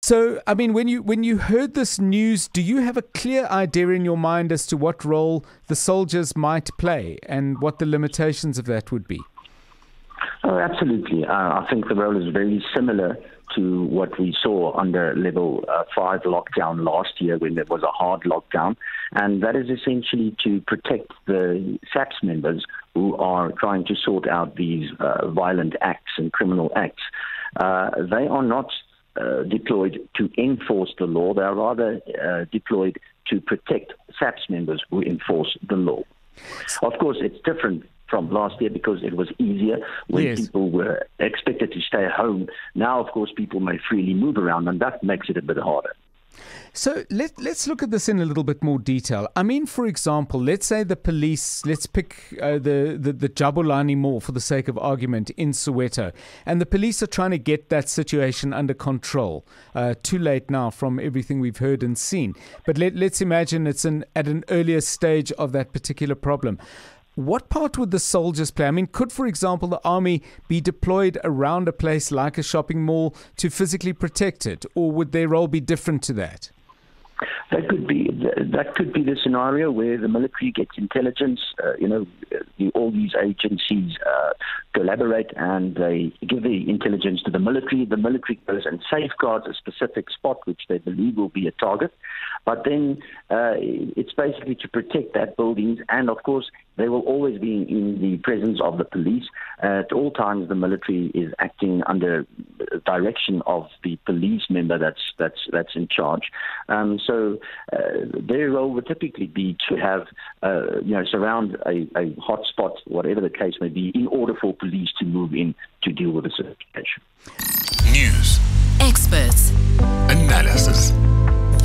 So, I mean, when you heard this news, do you have a clear idea in your mind as to what role the soldiers might play and what the limitations of that would be? Oh, absolutely. I think the role is very similar to what we saw under level 5 lockdown last year when there was a hard lockdown. And that is essentially to protect the SAPS members who are trying to sort out these violent acts and criminal acts. They are not deployed to enforce the law. They are rather deployed to protect SAPS members who enforce the law. Of course, it's different from last year because it was easier when people were expected to stay home. Now, of course, people may freely move around, and that makes it a bit harder. So let's look at this in a little bit more detail. I mean, for example, let's say the police, let's pick the Jabulani Mall for the sake of argument in Soweto, and the police are trying to get that situation under control. Too late now from everything we've heard and seen. But let's imagine it's at an earlier stage of that particular problem. What part would the soldiers play? I mean, could, for example, the army be deployed around a place like a shopping mall to physically protect it, or would their role be different to that? That could be the scenario where the military gets intelligence. All these agencies collaborate and they give the intelligence to the military. The military goes and safeguards a specific spot which they believe will be a target. But then it's basically to protect that buildings, and of course they will always be in the presence of the police. At all times, the military is acting under direction of the police member that's in charge. So their role would typically be to have, surround a hot spot, whatever the case may be, in order for police to move in to deal with the situation. News. Experts. Analysis.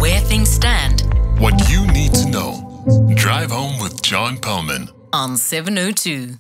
Where things stand. What you need to know. Drive home with John Perlman. On 702.